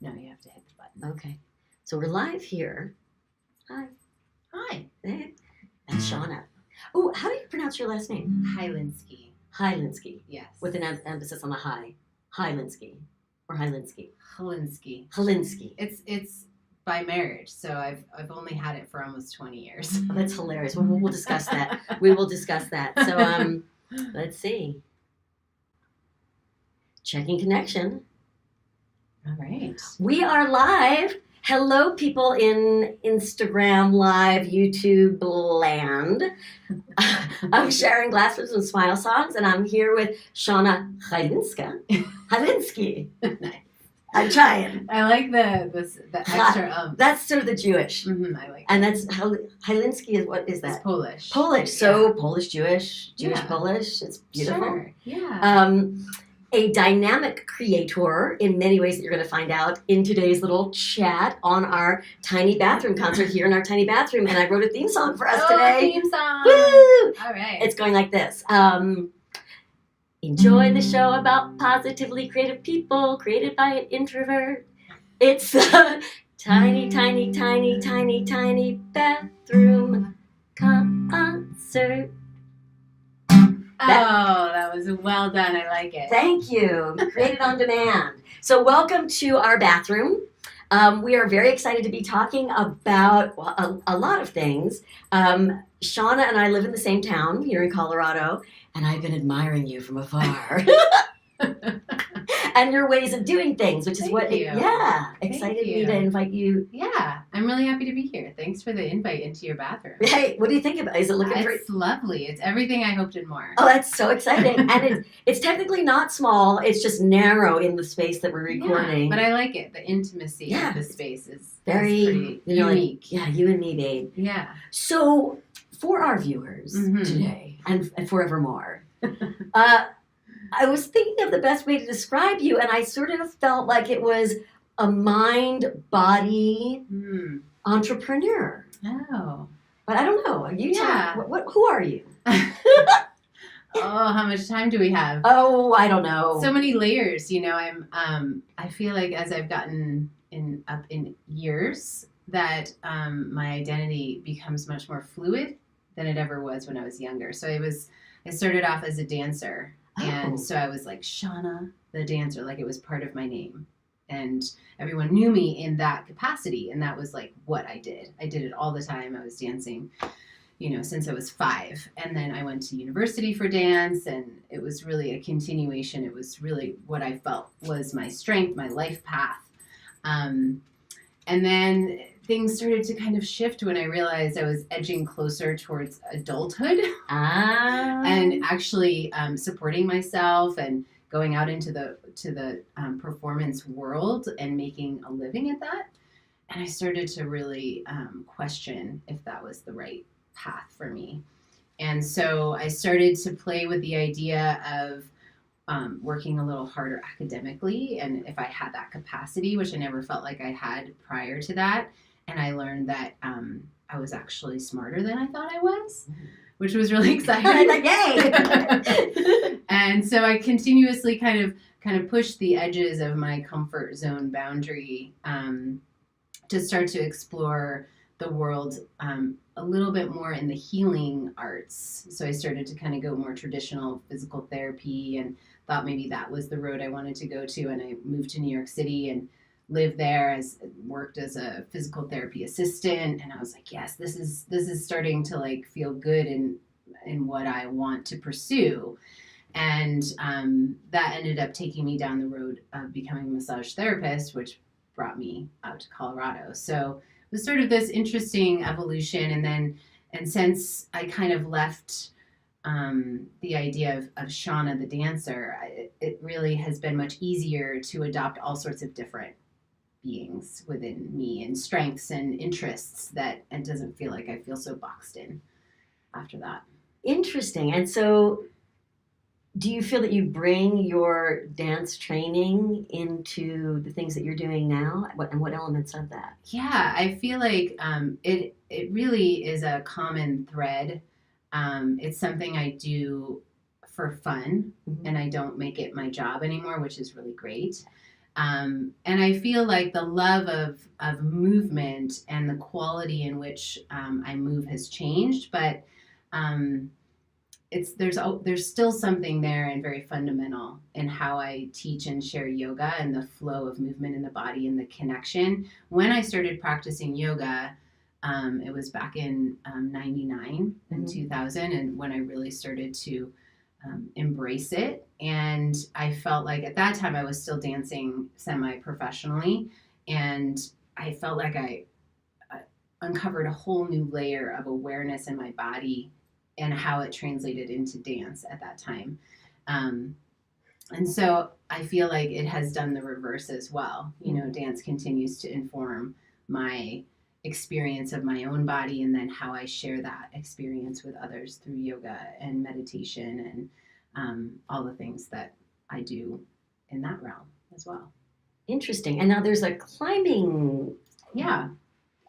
No, you have to hit the button. Okay. So we're live here. Hi. Hi. Hey. That's Shauna. Oh, how do you pronounce your last name? Hylenski. Hylenski. Yes. With an emphasis on the high. Hylenski. Or Hylenski. Hylenski. Hylenski. It's by marriage, so I've only had it for almost 20 years. Oh, that's hilarious. We'll discuss that. We will discuss that. So let's see. Checking connection. All right. We are live. Hello, people in Instagram Live, YouTube land. I'm Sharon Glassford from Smile Songs, and I'm here with Shauna Hylenski. Nice. I'm trying. I like the extra That's sort of the Jewish. Mm-hmm, I like. And that's Hylenski is what is that? It's Polish. Polish. So Polish, Jewish, Yeah. Polish. It's beautiful. Sure. Yeah. A dynamic creator in many ways that you're going to find out in today's little chat on our tiny bathroom concert here in our tiny bathroom. And I wrote a theme song for us today. Theme song. Woo! All right. It's going like this. Enjoy the show about positively creative people created by an introvert. It's a tiny, tiny, tiny, tiny, tiny bathroom concert. That was well done. I like it. Thank you. Created on demand. So welcome to our bathroom. We are very excited to be talking about a lot of things. Shauna and I live in the same town here in Colorado, and I've been admiring you from afar. And your ways of doing things, which is excited me to invite you. Yeah, I'm really happy to be here. Thanks for the invite into your bathroom. Hey, what do you think about it? Is it looking great? It's lovely. It's everything I hoped and more. Oh, that's so exciting. And it's technically not small. It's just narrow in the space that we're recording. Yeah, but I like it. The intimacy of the space is very pretty unique. Like, you and me, babe. Yeah. So for our viewers today and forevermore, I was thinking of the best way to describe you, and I sort of felt like it was a mind-body entrepreneur. Oh. But I don't know. Who are you? Oh, how much time do we have? Oh, I don't know. So many layers. You know, I feel like as I've gotten up in years that my identity becomes much more fluid than it ever was when I was younger. So I started off as a dancer. And so I was like Shauna the dancer, like it was part of my name. And everyone knew me in that capacity. And that was like what I did. I did it all the time. I was dancing, since I was 5. And then I went to university for dance. And it was really a continuation. It was really what I felt was my strength, my life path. And then things started to kind of shift when I realized I was edging closer towards adulthood and actually supporting myself and going out into the performance world and making a living at that. And I started to really question if that was the right path for me. And so I started to play with the idea of working a little harder academically, and if I had that capacity, which I never felt like I had prior to that. And I learned that I was actually smarter than I thought I was, which was really exciting. Like, yay! And so I continuously kind of pushed the edges of my comfort zone boundary to start to explore the world a little bit more in the healing arts. So I started to kind of go more traditional physical therapy and thought maybe that was the road I wanted to go to. And I moved to New York City and lived there, worked as a physical therapy assistant. And I was like, yes, this is starting to like feel good in what I want to pursue. And that ended up taking me down the road of becoming a massage therapist, which brought me out to Colorado. So it was sort of this interesting evolution. And since I kind of left the idea of Shauna the dancer, it really has been much easier to adopt all sorts of different beings within me and strengths and interests that it doesn't feel like I feel so boxed in after that. Interesting. And so do you feel that you bring your dance training into the things that you're doing now? What elements of that? Yeah, I feel like it really is a common thread. It's something I do for fun, and I don't make it my job anymore, which is really great. And I feel like the love of movement and the quality in which I move has changed, but there's still something there and very fundamental in how I teach and share yoga and the flow of movement in the body and the connection. When I started practicing yoga, it was back in 99 and 2000, and when I really started to embrace it. And I felt like at that time I was still dancing semi-professionally, and I felt like I uncovered a whole new layer of awareness in my body and how it translated into dance at that time. And so I feel like it has done the reverse as well. You know, dance continues to inform my experience of my own body, and then how I share that experience with others through yoga and meditation and all the things that I do in that realm as well. Interesting. And now there's a climbing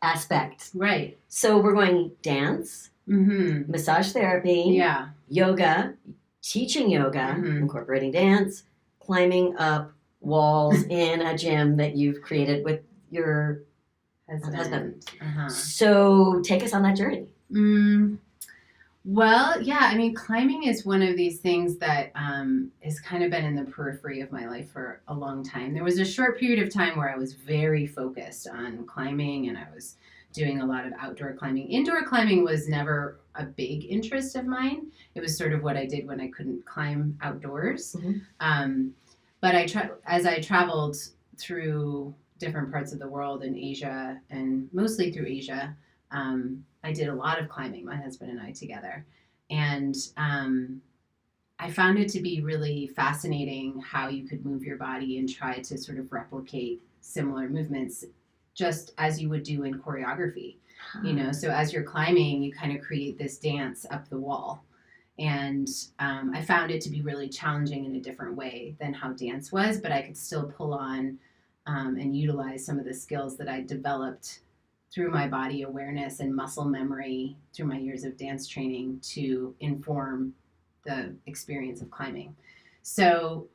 aspect. Right. So we're going dance, massage therapy, yoga, teaching yoga, incorporating dance, climbing up walls in a gym that you've created with your husband. So take us on that journey. Well, yeah, I mean, climbing is one of these things that has kind of been in the periphery of my life for a long time. There was a short period of time where I was very focused on climbing, and I was doing a lot of outdoor climbing. Indoor climbing was never a big interest of mine. It was sort of what I did when I couldn't climb outdoors. But as I traveled through different parts of the world in Asia, and mostly through Asia, I did a lot of climbing, my husband and I together. And I found it to be really fascinating how you could move your body and try to sort of replicate similar movements just as you would do in choreography. You know, so as you're climbing, you kind of create this dance up the wall. And I found it to be really challenging in a different way than how dance was, but I could still pull on and utilize some of the skills that I developed through my body awareness and muscle memory through my years of dance training to inform the experience of climbing. So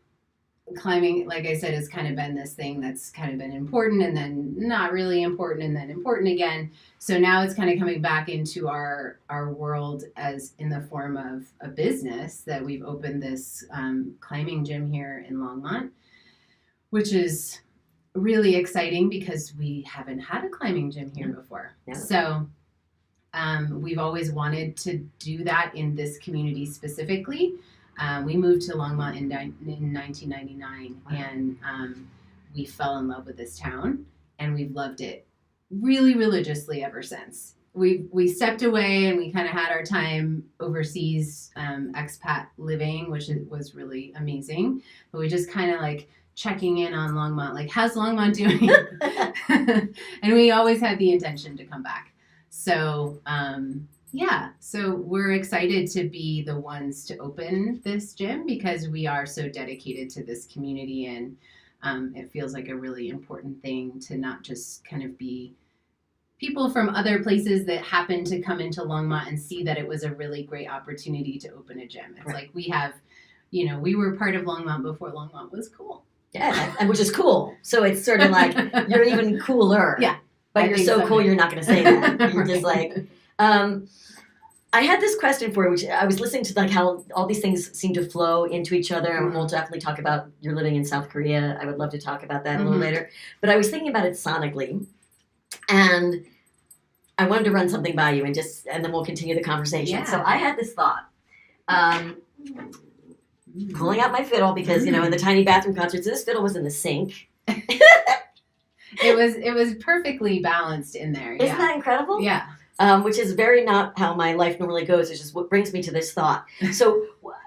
climbing, like I said, has kind of been this thing that's kind of been important and then not really important and then important again. So now it's kind of coming back into our world as in the form of a business that we've opened this climbing gym here in Longmont, which is really exciting because we haven't had a climbing gym here before. So we've always wanted to do that in this community specifically. We moved to Longmont in 1999, and we fell in love with this town, and we've loved it really religiously ever since. We stepped away and we kind of had our time overseas expat living, which was really amazing. But we just kind of like checking in on Longmont, like, how's Longmont doing? And we always had the intention to come back. So, so we're excited to be the ones to open this gym because we are so dedicated to this community, and it feels like a really important thing to not just kind of be people from other places that happen to come into Longmont and see that it was a really great opportunity to open a gym. It's like we have, you know, we were part of Longmont before Longmont was cool. Yeah, and which is cool. So it's sort of like you're even cooler. Yeah. But you're so cool, you're not going to say that. You're just like, I had this question for you, which I was listening to, like how all these things seem to flow into each other. And we'll definitely talk about you're living in South Korea. I would love to talk about that a little later. But I was thinking about it sonically. And I wanted to run something by you and then we'll continue the conversation. Yeah. So I had this thought. Pulling out my fiddle because, you know, in the tiny bathroom concerts, this fiddle was in the sink. It was perfectly balanced in there. Isn't that incredible? Yeah. Which is very not how my life normally goes. It's just what brings me to this thought. So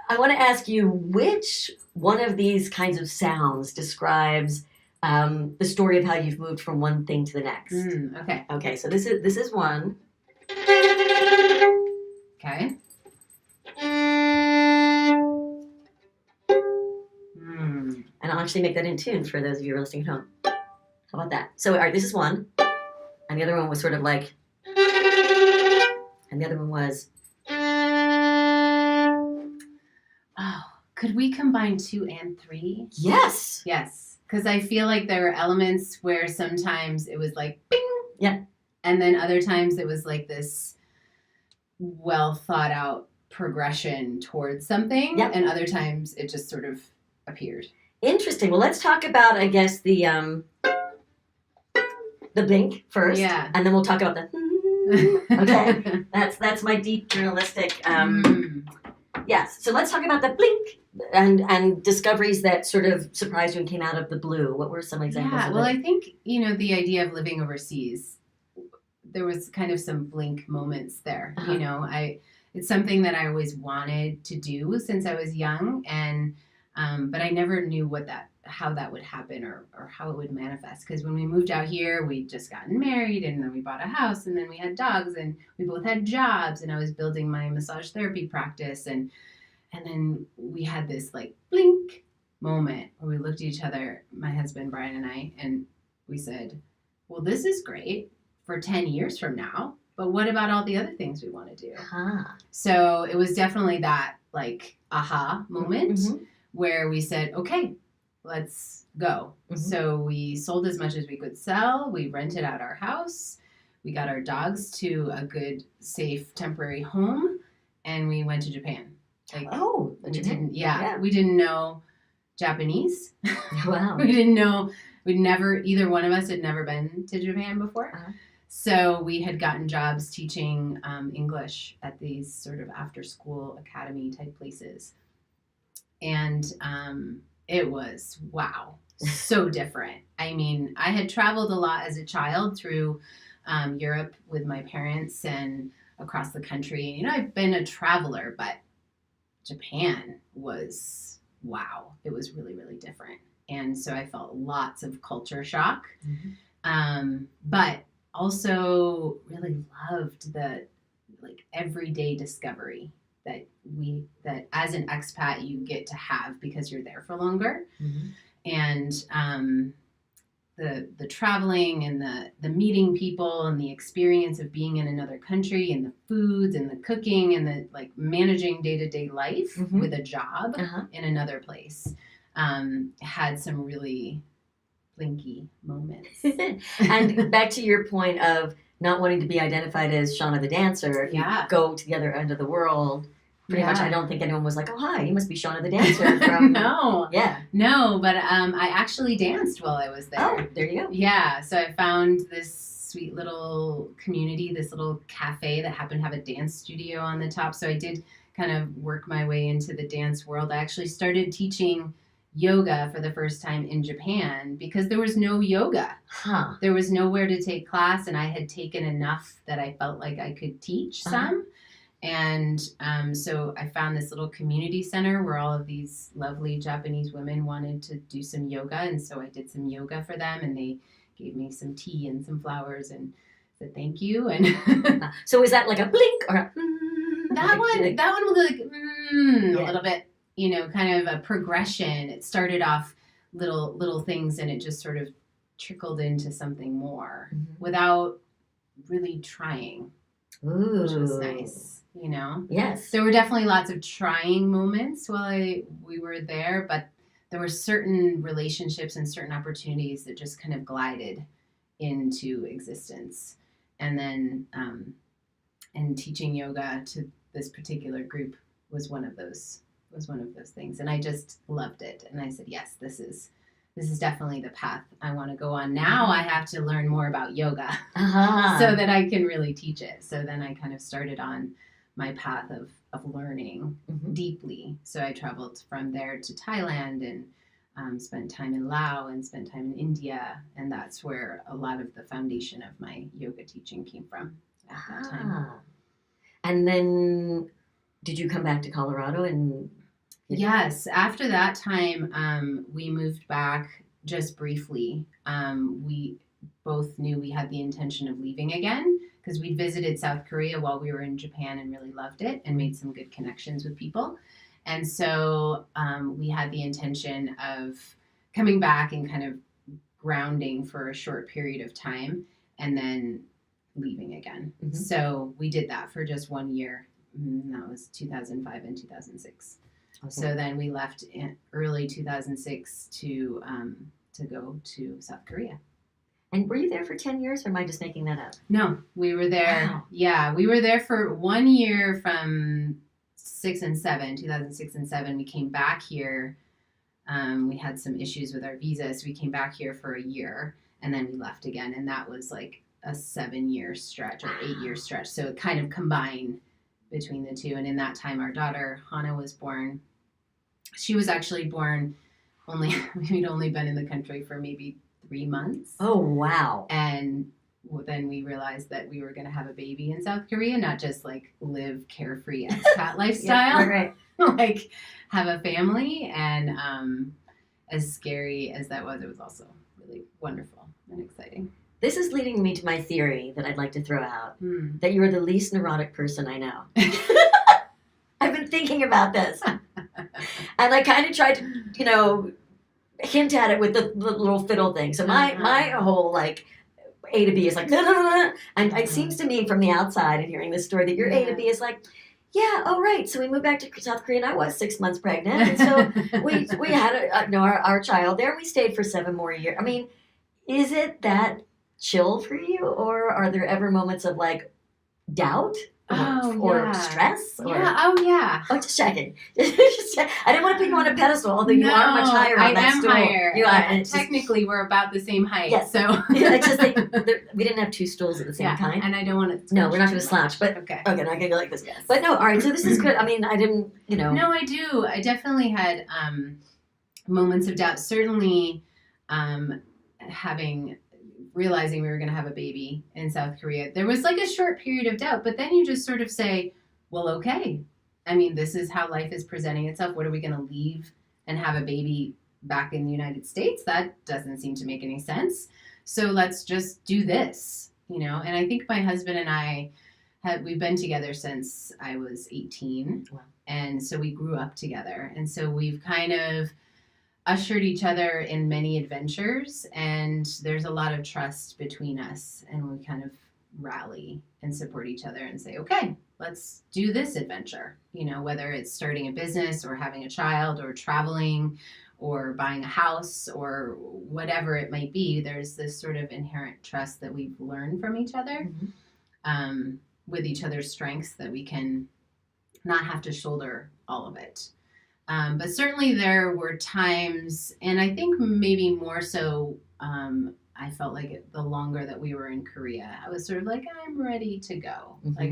I want to ask you, which one of these kinds of sounds describes the story of how you've moved from one thing to the next? Okay. Okay, so this is one. Okay. And I'll actually make that in tune for those of you who are listening at home. How about that? So, all right, this is one. And the other one was sort of like... And the other one was... Oh, could we combine 2 and 3? Yes. Yes. Because I feel like there were elements where sometimes it was like, bing. Yeah. And then other times it was like this well thought out progression towards something. Yep. And other times it just sort of appeared. Interesting. Well, let's talk about, I guess, the blink first. Yeah. And then we'll talk about the okay. That's my deep journalistic yes. So let's talk about the blink and discoveries that sort of surprised you and came out of the blue. What were some examples Yeah, of well, it? I think, the idea of living overseas, there was kind of some blink moments there. Uh-huh. It's something that I always wanted to do since I was young, and but I never knew how that would happen or how it would manifest. Because when we moved out here, we'd just gotten married, and then we bought a house, and then we had dogs, and we both had jobs, and I was building my massage therapy practice, and then we had this like blink moment where we looked at each other, my husband Brian and I, and we said, well, this is great for 10 years from now, but what about all the other things we want to do? Uh-huh. So it was definitely that like aha moment Mm-hmm. where we said, okay, let's go. Mm-hmm. So we sold as much as we could sell. We rented out our house. We got our dogs to a good, safe, temporary home, and we went to Japan. We didn't know Japanese. Wow. We didn't know. Either one of us had never been to Japan before. Uh-huh. So we had gotten jobs teaching English at these sort of after-school academy type places. And it was, wow, so different. I mean, I had traveled a lot as a child through Europe with my parents and across the country. I've been a traveler, but Japan was, wow, it was really, really different. And so I felt lots of culture shock, but also really loved the like everyday discovery that as an expat you get to have because you're there for longer. Mm-hmm. And the traveling and the meeting people and the experience of being in another country and the foods and the cooking and the like managing day-to-day life Mm-hmm. with a job in another place had some really blinky moments. And back to your point of not wanting to be identified as Shauna the dancer, if you go to the other end of the world, pretty much I don't think anyone was like, oh, hi, you must be Shauna the dancer from... No. Yeah. No, but I actually danced while I was there. Oh, there you go. Yeah, so I found this sweet little community, this little cafe that happened to have a dance studio on the top. So I did kind of work my way into the dance world. I actually started teaching yoga for the first time in Japan because there was no yoga. There was nowhere to take class, and I had taken enough that I felt like I could teach some. And so I found this little community center where all of these lovely Japanese women wanted to do some yoga. And so I did some yoga for them, and they gave me some tea and some flowers and said thank you. And so is that like a blink or a that one was like a little bit, kind of a progression. It started off little things, and it just sort of trickled into something more without really trying. Ooh. Which was nice. Yes. There were definitely lots of trying moments while we were there, but there were certain relationships and certain opportunities that just kind of glided into existence. And then, and teaching yoga to this particular group was one of those things. And I just loved it. And I said, yes, this is definitely the path I want to go on. Now I have to learn more about yoga so that I can really teach it. So then I kind of started on my path of learning deeply. So I traveled from there to Thailand and spent time in Laos and spent time in India. And that's where a lot of the foundation of my yoga teaching came from at that time. And then did you come back to Colorado? And yes, after that time, we moved back just briefly. We both knew we had the intention of leaving again because we'd visited South Korea while we were in Japan and really loved it and made some good connections with people. And so we had the intention of coming back and kind of grounding for a short period of time and then leaving again. So we did that for just 1 year. That was 2005 and 2006. Okay. So then we left in early 2006 to to go to South Korea. And were you there for 10 years, or am I just making that up? No, we were there. Wow. Yeah, we were there for 1 year from 2006 and 7. We came back here. We had some issues with our visa, so we came back here for a year, and then we left again. And that was like a 7-year stretch or 8-year stretch. So it kind of combined between the two. And in that time, our daughter, Hannah, was born. She was actually born we'd only been in the country for maybe 3 months. Oh, wow. And then we realized that we were going to have a baby in South Korea, not just like live carefree expat lifestyle, Yeah, right. like have a family. And as scary as that was, it was also really wonderful and exciting. This is leading me to my theory that I'd like to throw out, that you are the least neurotic person I know. I've been thinking about this. And I kind of tried to, hint at it with the little fiddle thing. So my whole like A to B is like, and it seems to me from the outside and hearing this story that your A to B is like, yeah, oh right. So we moved back to South Korea and I was 6 months pregnant. And so we had our child there. We stayed for 7 more years. I mean, is it that chill for you, or are there ever moments of like doubt or stress? Or... Yeah. Oh, yeah. Oh, just checking. I didn't want to put you on a pedestal, although you are much higher on that stool. Higher. You are. Technically, we're about the same height. Yes. So it's just like, we didn't have 2 stools at the same time. And I don't want to. No, we're not going to slouch. But okay, not going to go like this. Yes. But no, all right. So this is good. I mean, I didn't, No, I do. I definitely had moments of doubt. Certainly, realizing we were going to have a baby in South Korea, there was like a short period of doubt, but then you just sort of say, well, okay. I mean, this is how life is presenting itself. What are we going to leave and have a baby back in the United States? That doesn't seem to make any sense. So let's just do this, And I think my husband and I we've been together since I was 18. Wow. And so we grew up together. And so we've kind of ushered each other in many adventures, and there's a lot of trust between us, and we kind of rally and support each other and say, okay, let's do this adventure, whether it's starting a business or having a child or traveling or buying a house or whatever it might be. There's this sort of inherent trust that we've learned from each other, with each other's strengths, that we can not have to shoulder all of it. But certainly there were times, and I think maybe more so, I felt like the longer that we were in Korea, I was sort of like, I'm ready to go. Like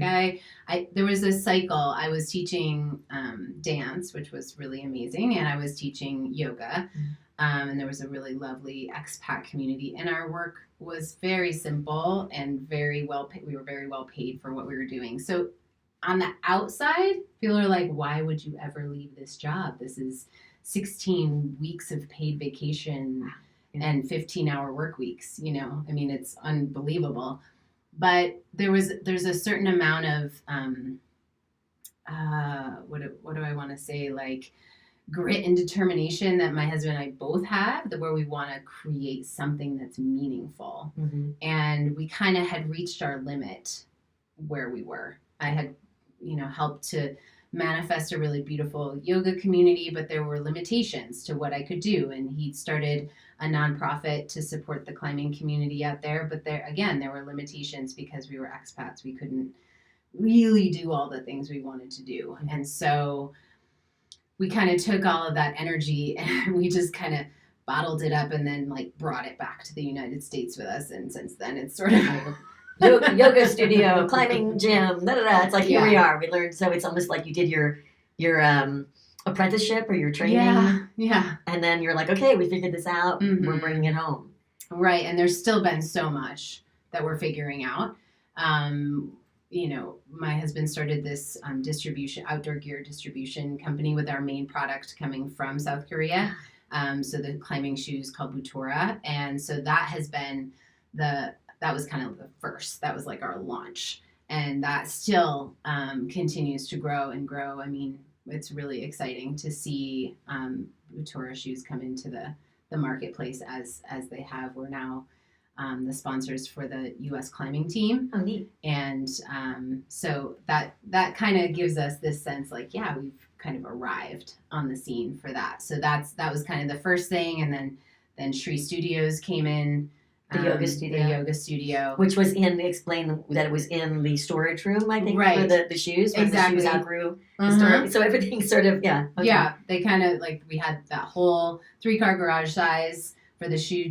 there was this cycle. I was teaching dance, which was really amazing, and I was teaching yoga. And there was a really lovely expat community, and our work was very simple and very well paid. We were very well paid for what we were doing. So on the outside, people are like, why would you ever leave this job? This is 16 weeks of paid vacation and 15-hour work weeks. I mean, it's unbelievable. But there's a certain amount of, what do I want to say? Like grit and determination that my husband and I both have, where we want to create something that's meaningful. And we kind of had reached our limit where we were. I had helped to manifest a really beautiful yoga community, but there were limitations to what I could do. And he started a nonprofit to support the climbing community out there. But there were limitations because we were expats. We couldn't really do all the things we wanted to do. And so we kind of took all of that energy and we just kind of bottled it up and then like brought it back to the United States with us. And since then it's sort of yoga studio, climbing gym, It's like, here we are. We learned, so it's almost like you did your apprenticeship or your training. Yeah. And then you're like, okay, we figured this out. We're bringing it home. Right. And there's still been so much that we're figuring out. My husband started this outdoor gear distribution company with our main product coming from South Korea. So the climbing shoes called Butora. And so that has been that was kind of the first. That was like our launch. And that still continues to grow and grow. I mean, it's really exciting to see Butora shoes come into the marketplace as they have. We're now the sponsors for the U.S. climbing team. Oh, neat. And so that kind of gives us this sense like, yeah, we've kind of arrived on the scene for that. So that was kind of the first thing. And then Then Shri Studios came in. The yoga studio. The yoga studio. Which was explain that it was in the storage room, I think, right. for the shoes, when the shoes outgrew the storage. So everything sort of, Okay. Yeah, they kind of, we had that whole 3-car garage size for the shoe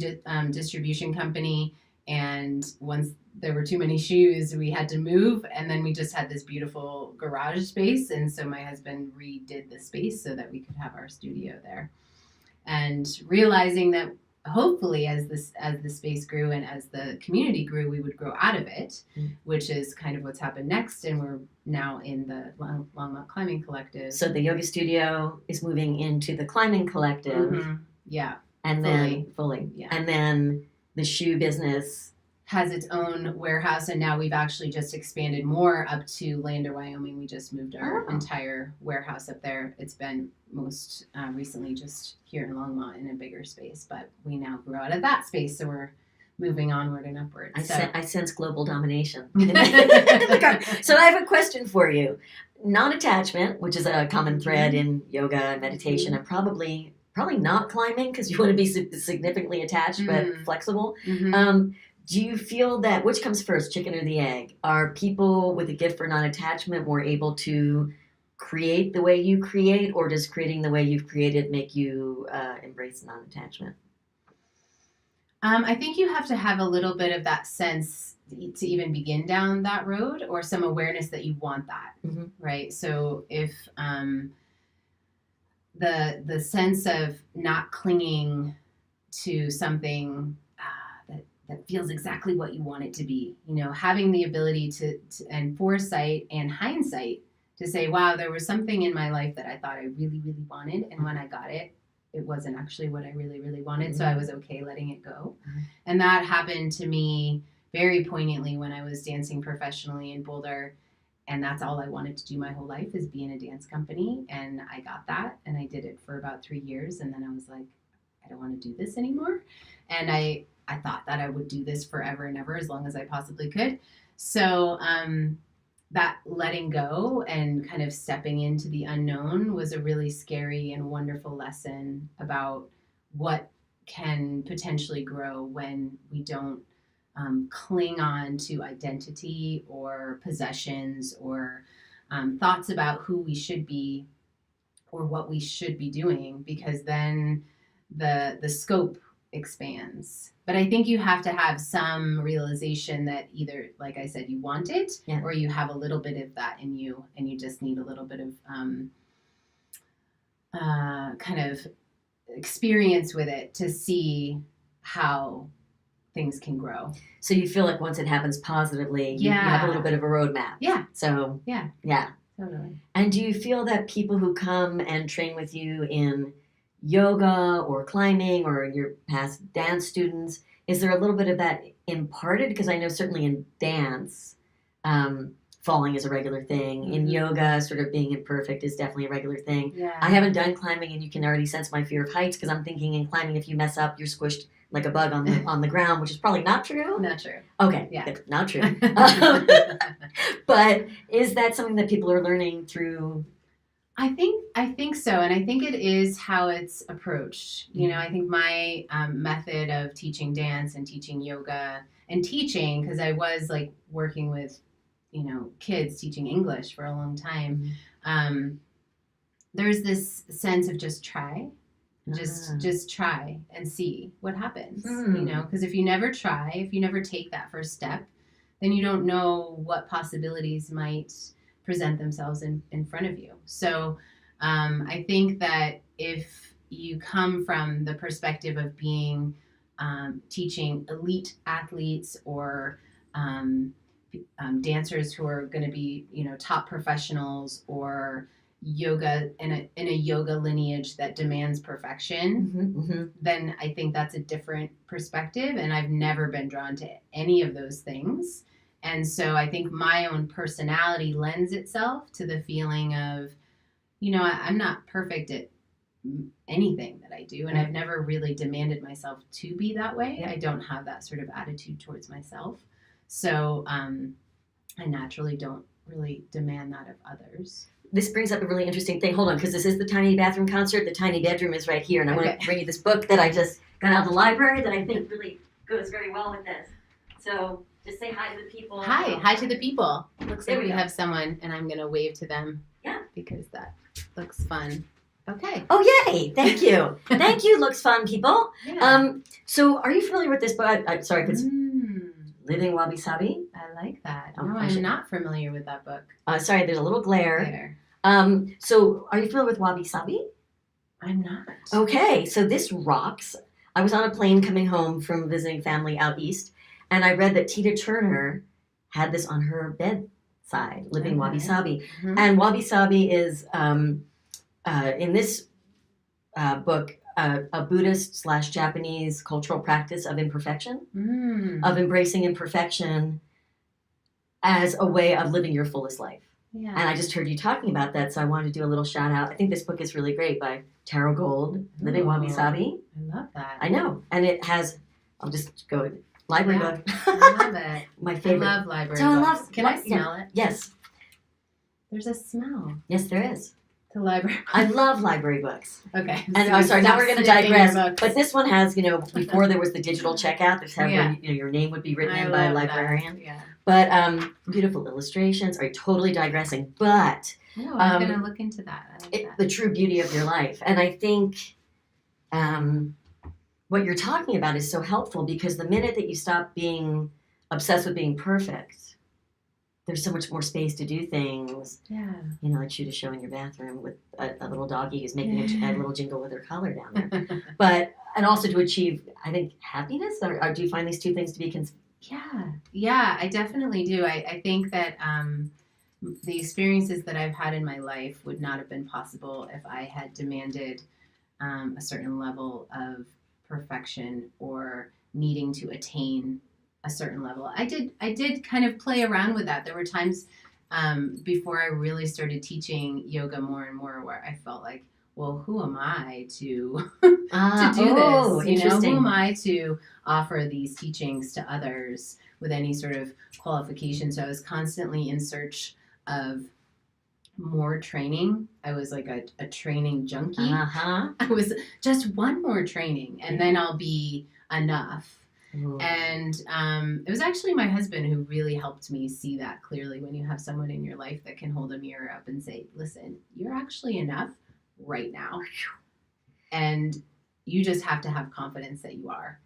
distribution company. And once there were too many shoes, we had to move. And then we just had this beautiful garage space. And so my husband redid the space so that we could have our studio there. And realizing that hopefully as the space grew and as the community grew, we would grow out of it, which is kind of what's happened next. And we're now in the Longmont Climbing Collective. So the yoga studio is moving into the climbing collective. Yeah. And then fully. Yeah. And then the shoe business has its own warehouse, and now we've actually just expanded more up to Lander, Wyoming. We just moved our entire warehouse up there. It's been most recently just here in Longmont in a bigger space, but we now grew out of that space, so we're moving onward and upward. I sense global domination. So I have a question for you. Non-attachment, which is a common thread in yoga and meditation, and probably not climbing because you want to be significantly attached but flexible. Do you feel that, which comes first, chicken or the egg? Are people with a gift for non-attachment more able to create the way you create, or does creating the way you've created make you embrace non-attachment? I think you have to have a little bit of that sense to even begin down that road, or some awareness that you want that, right? So if the sense of not clinging to something that feels exactly what you want it to be, having the ability to and foresight and hindsight to say, wow, there was something in my life that I thought I really, really wanted, and when I got it, it wasn't actually what I really, really wanted, so I was okay letting it go. And that happened to me very poignantly when I was dancing professionally in Boulder, and that's all I wanted to do my whole life, is be in a dance company, and I got that, and I did it for about 3 years, and then I was like, I don't want to do this anymore, and I thought that I would do this forever and ever as long as I possibly could. So that letting go and kind of stepping into the unknown was a really scary and wonderful lesson about what can potentially grow when we don't cling on to identity or possessions or thoughts about who we should be or what we should be doing, because then the scope expands. But I think you have to have some realization that either, like I said, you want it, or you have a little bit of that in you, and you just need a little bit of kind of experience with it to see how things can grow. So you feel like once it happens positively, you have a little bit of a roadmap. Yeah. So yeah. Totally. And do you feel that people who come and train with you in yoga or climbing or your past dance students, is there a little bit of that imparted? Because I know certainly in dance, falling is a regular thing. In yoga, sort of being imperfect is definitely a regular thing. Yeah. I haven't done climbing, and you can already sense my fear of heights, because I'm thinking in climbing, if you mess up, you're squished like a bug on the ground, which is probably not true. Not true. Okay, yeah, not true. But is that something that people are learning through? I think so, and I think it is how it's approached. I think my method of teaching dance and teaching yoga and teaching, because I was like working with kids teaching English for a long time. There's this sense of just try. Just try and see what happens, because if you never try, if you never take that first step, then you don't know what possibilities might present themselves in front of you. So I think that if you come from the perspective of being teaching elite athletes or dancers who are going to be top professionals, or yoga in a yoga lineage that demands perfection, then I think that's a different perspective, and I've never been drawn to any of those things. And so I think my own personality lends itself to the feeling of, I'm not perfect at anything that I do, and I've never really demanded myself to be that way. I don't have that sort of attitude towards myself. So I naturally don't really demand that of others. This brings up a really interesting thing. Hold on, because this is the Tiny Bathroom Concert. The Tiny Bedroom is right here, and I want to bring you this book that I just got out of the library that I think really goes very well with this. So just say hi to the people. Hi to the people. Looks There like we we go. have someone, and I'm gonna wave to them. Yeah. Because that looks fun. Okay. Oh, yay. Thank you. Thank you, looks fun, people. Yeah. So are you familiar with this book? I'm sorry if it's Mm, Living Wabi Sabi. I like that. Oh, No, gosh. I'm not familiar with that book. Sorry, there's a little glare. There. So are you familiar with Wabi Sabi? I'm not. Okay, so this rocks. I was on a plane coming home from visiting family out east, and I read that Tina Turner had this on her bedside, Living Wabi Okay. Sabi. Mhm. And Wabi Sabi is, in this book, a Buddhist / Japanese cultural practice of imperfection, of embracing imperfection as a way of living your fullest life. Yeah. And I just heard you talking about that, so I wanted to do a little shout out. I think this book is really great by Taro Gold, Living Wabi Ooh. Sabi. I love that. I know. And it has, I'll just go, library Yeah. book. I love it. My I favorite. love library So I books. love- Can I yeah. smell it? Yes. There's a smell Yes, there is. to library. I love library books. Okay. And so I'm sorry, now stop we're going to sniffing your digress. books. But this one has, before there was the digital checkout, this had Yeah. where, your name would be written I in by a love that. librarian. Yeah. But beautiful illustrations. Are totally digressing. But No, I'm gonna look into that. I like that. the true beauty of your life. And I think what you're talking about is so helpful because the minute that you stop being obsessed with being perfect, there's so much more space to do things. Yeah. Like shoot a show in your bathroom with a little doggy who's making a little jingle with her collar down there. And also to achieve, I think, happiness? Or do you find these two things to be Yeah, I definitely do. I think that the experiences that I've had in my life would not have been possible if I had demanded a certain level of perfection or needing to attain a certain level. I did kind of play around with that. There were times before I really started teaching yoga more and more where I felt like, well, who am I to do this? Interesting. Who am I to offer these teachings to others with any sort of qualification? So I was constantly in search of more training. I was like a training junkie. Uh-huh. I was just one more training and then I'll be enough. Ooh. And it was actually my husband who really helped me see that clearly when you have someone in your life that can hold a mirror up and say, listen, you're actually enough right now. And you just have to have confidence that you are.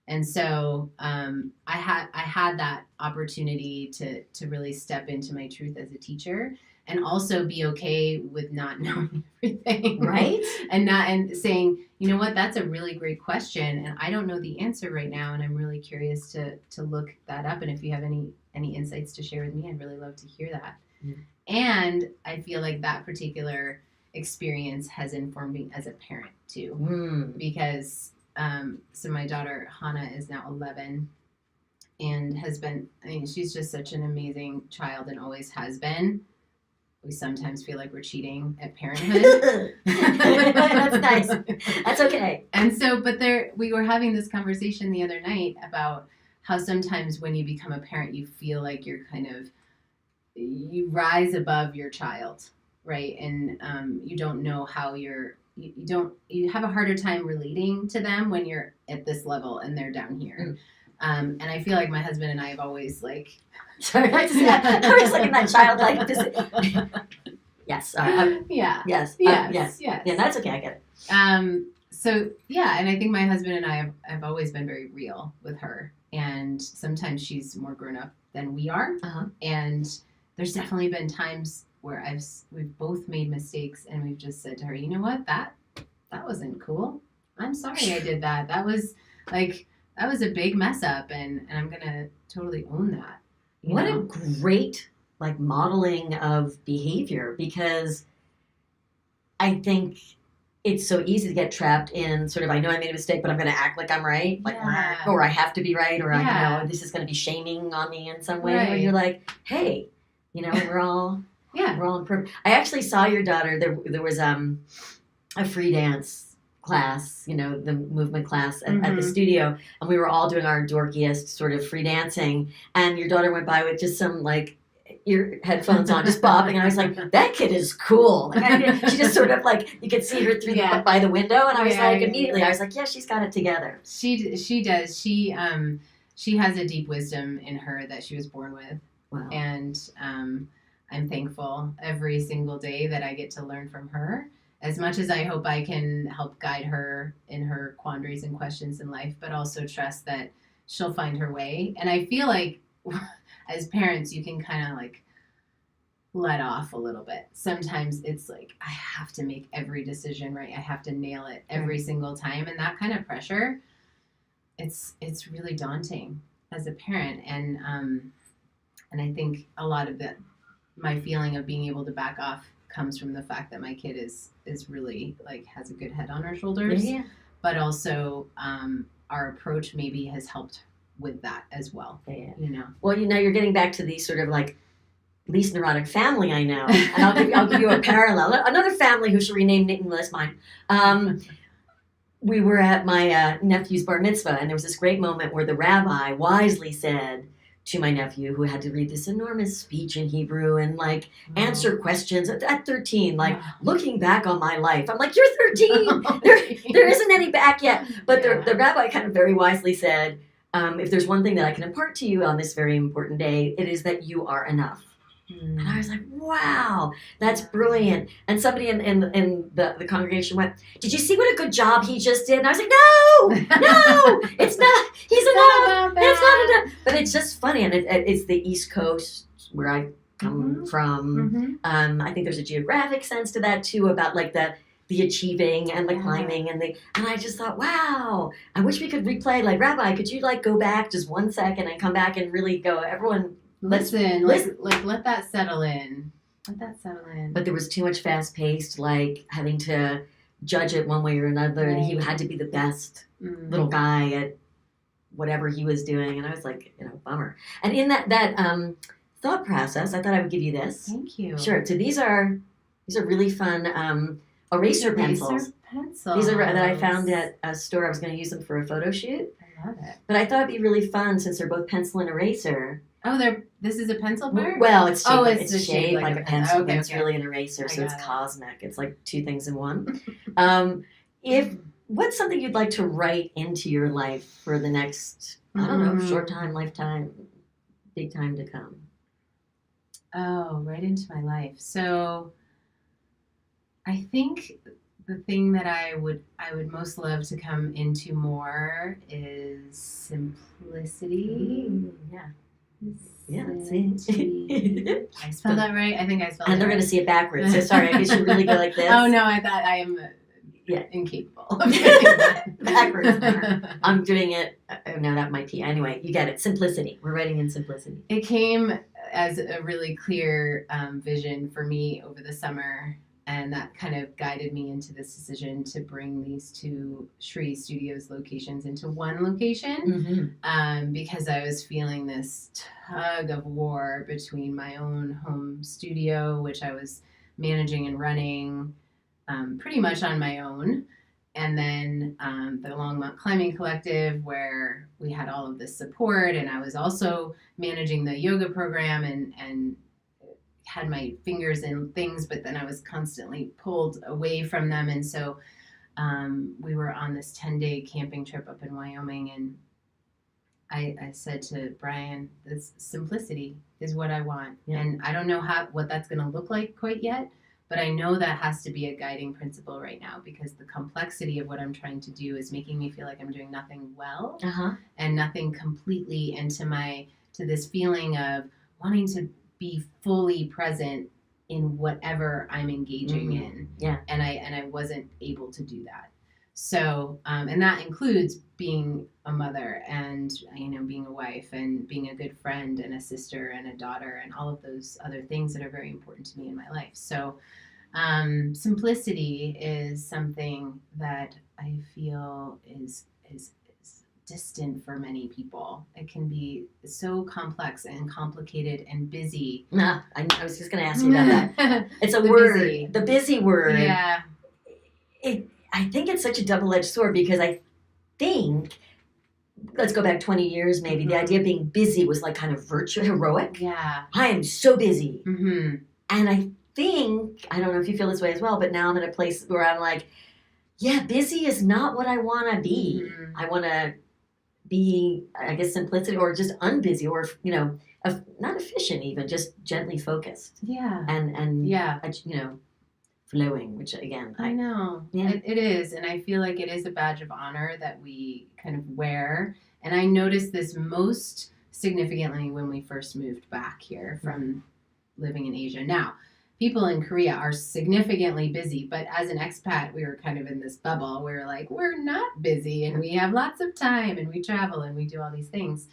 And so I had that opportunity to really step into my truth as a teacher and also be okay with not knowing everything. Right? And saying, you know what, that's a really great question. And I don't know the answer right now. And I'm really curious to look that up. And if you have any insights to share with me, I'd really love to hear that. Yeah. And I feel like that particular experience has informed me as a parent too. Because so my daughter Hannah is now 11 and has been, she's just such an amazing child and always has been. We sometimes feel like we're cheating at parenthood. That's nice. That's okay. And so, but we were having this conversation the other night about how sometimes when you become a parent, you feel like you're you rise above your child, right? And you don't know how you have a harder time relating to them when you're at this level and they're down here. And I feel like my husband and I have always Sorry, I was like in that childlike Yes. Yeah. Yes. Yes. Yeah, that's okay. I get it. So yeah, and I think my husband and I have always been very real with her, and sometimes she's more grown up than we are, and there's definitely been times where we've both made mistakes, and we've just said to her, you know what, that wasn't cool. I'm sorry I did that. That was a big mess up, and I'm gonna totally own that. What a great modeling of behavior, because I think it's so easy to get trapped in sort of, I know I made a mistake, but I'm going to act like I'm right, or I have to be right, or this is going to be shaming on me in some way. Where you're like, hey, we're all imperfect. I actually saw your daughter. There was a free dance class, the movement class at the studio, and we were all doing our dorkiest sort of free dancing, and your daughter went by with just some ear headphones on, just bopping. And I was like, that kid is cool. Like, she just sort of like, you could see her through by the window. And I was like, immediately, I was like, yeah, she's got it together. She does. She has a deep wisdom in her that she was born with. Wow. And I'm thankful every single day that I get to learn from her. As much as I hope I can help guide her in her quandaries and questions in life, but also trust that she'll find her way. And I feel like as parents, you can kind of like let off a little bit. Sometimes it's like, I have to make every decision right. I have to nail it every single time. And that kind of pressure, it's really daunting as a parent. And I think a lot of my feeling of being able to back off comes from the fact that my kid is really like has a good head on her shoulders, but also our approach maybe has helped with that as well. Yeah. Well, you're getting back to the sort of like least neurotic family I know, and I'll give you a parallel. Another family who shall remain nameless, mine. We were at my nephew's bar mitzvah, and there was this great moment where the rabbi wisely said to my nephew, who had to read this enormous speech in Hebrew and like answer questions at 13, like looking back on my life. I'm like, you're 13. There isn't any back yet. But the rabbi kind of very wisely said, if there's one thing that I can impart to you on this very important day, it is that you are enough. And I was like, wow, that's brilliant. And somebody in the congregation went, did you see what a good job he just did? And I was like, no, it's not. He's enough. It's not enough. But it's just funny. And it's the East Coast where I come from. I think there's a geographic sense to that too, about like the achieving and the climbing and I just thought, wow, I wish we could replay, like, Rabbi, could you like go back just 1 second and come back and really go, everyone, listen. Let that settle in. But there was too much fast-paced, like having to judge it one way or another, and he had to be the best little guy at whatever he was doing, and I was like, bummer. And in that thought process, I thought I would give you this. Thank you. Sure. So these are really fun eraser pencils. These are that I found at a store. I was going to use them for a photo shoot. I love it. But I thought it'd be really fun since they're both pencil and eraser. Oh, this is a pencil part? Well, it's shaped, it's shaped like a pencil, but it's really an eraser, so it's cosmic. It's like two things in one. What's something you'd like to write into your life for the next, I don't know, short time, lifetime, big time to come? Oh, right into my life. So I think the thing that I would most love to come into more is simplicity. Yeah. I spelled that right? I think I spelled it right. And they're going to see it backwards. So sorry, I guess you really go like this. Oh, no, I thought I am incapable of doing that. Backwards. I'm doing it. Oh, no, that might be. Anyway, you get it. Simplicity. We're writing in simplicity. It came as a really clear vision for me over the summer. And that kind of guided me into this decision to bring these two Shri Studios locations into one location, because I was feeling this tug of war between my own home studio, which I was managing and running pretty much on my own, and then the Longmont Climbing Collective, where we had all of this support, and I was also managing the yoga program and had my fingers in things, but then I was constantly pulled away from them. And so we were on this 10-day camping trip up in Wyoming, and I said to Brian, this simplicity is what I want. Yeah. And I don't know what that's going to look like quite yet, but I know that has to be a guiding principle right now, because the complexity of what I'm trying to do is making me feel like I'm doing nothing well and nothing completely, and to this feeling of wanting to be fully present in whatever I'm engaging in. Yeah. And I wasn't able to do that. So, and that includes being a mother and, being a wife and being a good friend and a sister and a daughter and all of those other things that are very important to me in my life. So, simplicity is something that I feel is distant for many people. It can be so complex and complicated and busy. I was just going to ask you about that. It's a word, busy. The busy word. Yeah. I think it's such a double-edged sword, because I think let's go back 20 years maybe, the idea of being busy was like kind of heroic. Yeah. I am so busy. Mm-hmm. And I think, I don't know if you feel this way as well, but now I'm at a place where I'm like, yeah, busy is not what I want to be. Mm-hmm. I want to be, I guess, simplicity or just unbusy or, not efficient even, just gently focused. Yeah. And yeah. Flowing, which again, I know. Yeah. It is. And I feel like it is a badge of honor that we kind of wear. And I noticed this most significantly when we first moved back here from living in Asia. Now, people in Korea are significantly busy, but as an expat, we were kind of in this bubble. We were like, we're not busy and we have lots of time and we travel and we do all these things.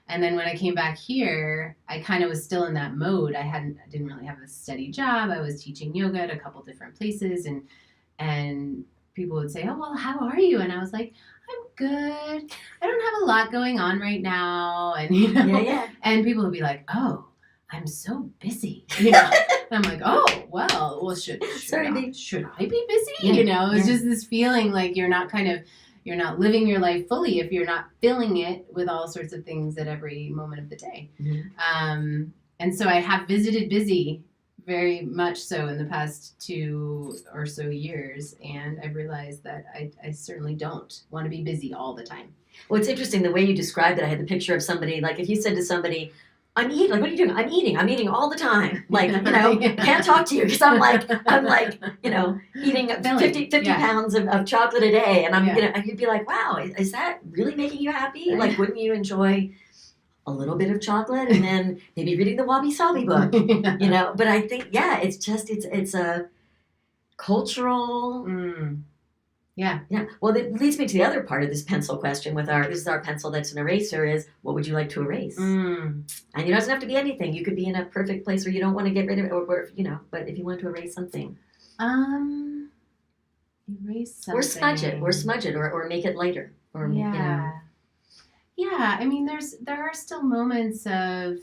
And then when I came back here, I kind of was still in that mode. I didn't really have a steady job. I was teaching yoga at a couple different places, and people would say, "Oh, well, how are you?" And I was like, "I'm good. I don't have a lot going on right now." And and people would be like, "Oh, I'm so busy." And I'm like, "Oh, well, should I be busy?" Yeah. It's just this feeling like you're not living your life fully if you're not filling it with all sorts of things at every moment of the day. Mm-hmm. And so I have visited busy very much so in the past 2 or so years. And I've realized that I certainly don't want to be busy all the time. Well, it's interesting the way you described it. I had the picture of somebody, like if you said to somebody, I'm eating, like, what are you doing? I'm eating all the time. Like, can't talk to you because I'm like, eating 50 pounds of chocolate a day. And and you'd be like, wow, is that really making you happy? Like, wouldn't you enjoy a little bit of chocolate and then maybe reading the Wabi Sabi book, But I think, it's just, it's a cultural. Yeah. Well, that leads me to the other part of this pencil question this is our pencil that's an eraser is, what would you like to erase? And it doesn't have to be anything. You could be in a perfect place where you don't want to get rid of it or but if you want to erase something. Erase something. Or smudge it or make it lighter. Or Yeah, I mean there are still moments of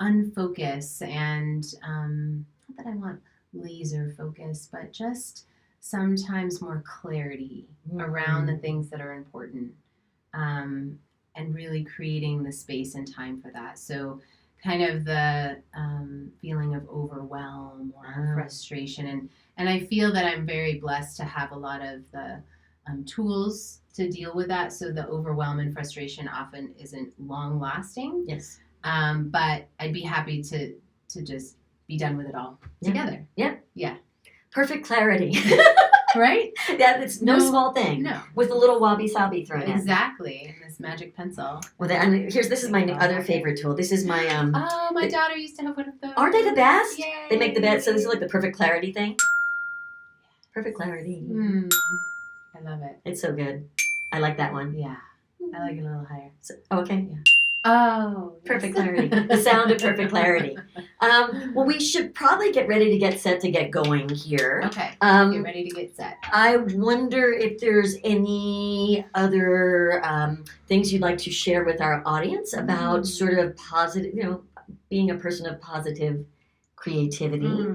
unfocus and not that I want laser focus, but just sometimes more clarity around the things that are important, and really creating the space and time for that. So kind of the feeling of overwhelm or frustration. And I feel that I'm very blessed to have a lot of the tools to deal with that. So the overwhelm and frustration often isn't long lasting. Yes. But I'd be happy to just be done with it all together. Yeah. Perfect clarity. Right? It's no small thing. No. With a little wabi-sabi thrown in. Exactly. And this magic pencil. Well, this is my other favorite tool. This is my... my daughter used to have one of those. Aren't they the best? Yay. They make the best. So this is like the perfect clarity thing. Perfect clarity. I love it. It's so good. I like that one. Yeah. I like it a little higher. Okay. Yeah. Oh. Perfect clarity. The sound of perfect clarity. Well, we should probably get ready to get set to get going here. Okay. Get ready to get set. I wonder if there's any other things you'd like to share with our audience about sort of positive, being a person of positive creativity.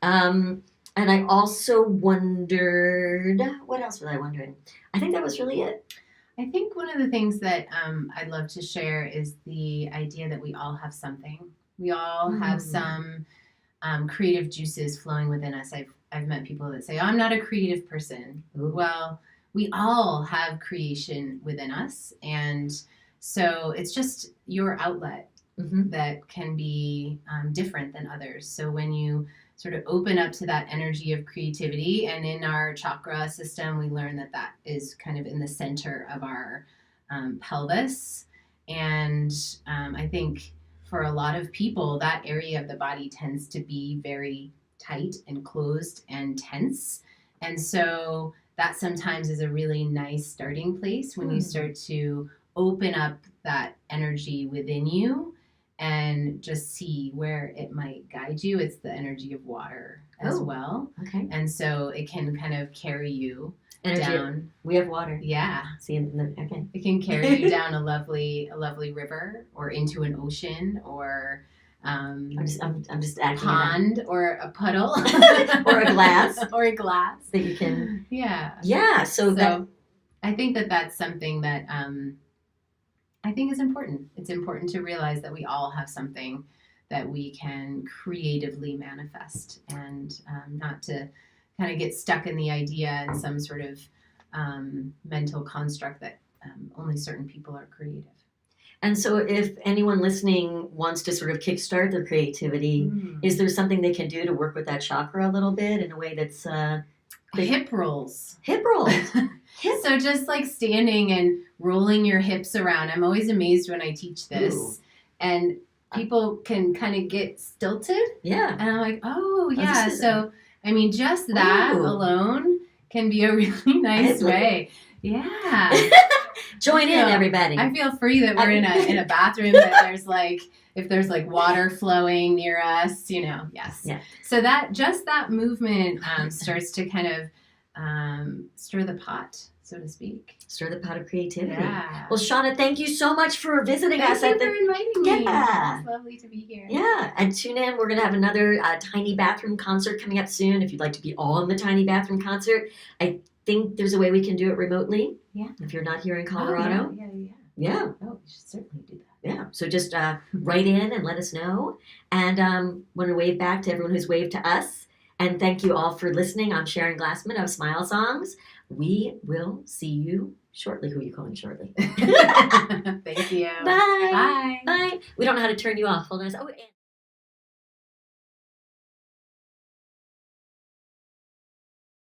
And I also wondered, what else was I wondering? I think that was really it. I think one of the things that I'd love to share is the idea that we all have something. We all have some creative juices flowing within us. I've met people that say, "Oh, I'm not a creative person." Ooh. Well, we all have creation within us, and so it's just your outlet that can be different than others. So when you sort of open up to that energy of creativity, and in our chakra system, we learn that is kind of in the center of our pelvis. And I think for a lot of people, that area of the body tends to be very tight and closed and tense. And so that sometimes is a really nice starting place when you start to open up that energy within you and just see where it might guide you. It's the energy of water as well. Okay. And so it can kind of carry you down. We have water. Yeah. See, okay. It can carry you down a lovely river or into an ocean or I'm just acting pond or a puddle or a glass or a glass that you can. Yeah. Yeah. So that I think that that's something that I think is important. It's important to realize that we all have something that we can creatively manifest, and not to kind of get stuck in the idea and some sort of mental construct that only certain people are creative. And so if anyone listening wants to sort of kickstart their creativity, is there something they can do to work with that chakra a little bit in a way that's hip rolls? Hip rolls. So just like standing and rolling your hips around. I'm always amazed when I teach this. Ooh. And people can kind of get stilted. Yeah. And I'm like, oh, yeah. So, I mean, just that alone can be a really nice way. Yeah. Join in, everybody. I feel free that we're in a bathroom that there's like, if there's like water flowing near us, yes. Yeah. So that movement starts to kind of stir the pot, so to speak. Stir the pot of creativity. Yeah. Well, Shauna, thank you so much for visiting us. Thank you for inviting me. Yeah. It's lovely to be here. Yeah, and tune in. We're going to have another Tiny Bathroom concert coming up soon. If you'd like to be on the Tiny Bathroom concert, I think there's a way we can do it remotely. Yeah. If you're not here in Colorado. Yeah. Oh, we should certainly do that. Yeah. So just write in and let us know. And want to wave back to everyone who's waved to us. And thank you all for listening. I'm Sharon Glassman of Smile Songs. We will see you shortly. Who are you calling shortly? Thank you. Bye. Bye. Bye. We don't know how to turn you off. Hold on. Oh,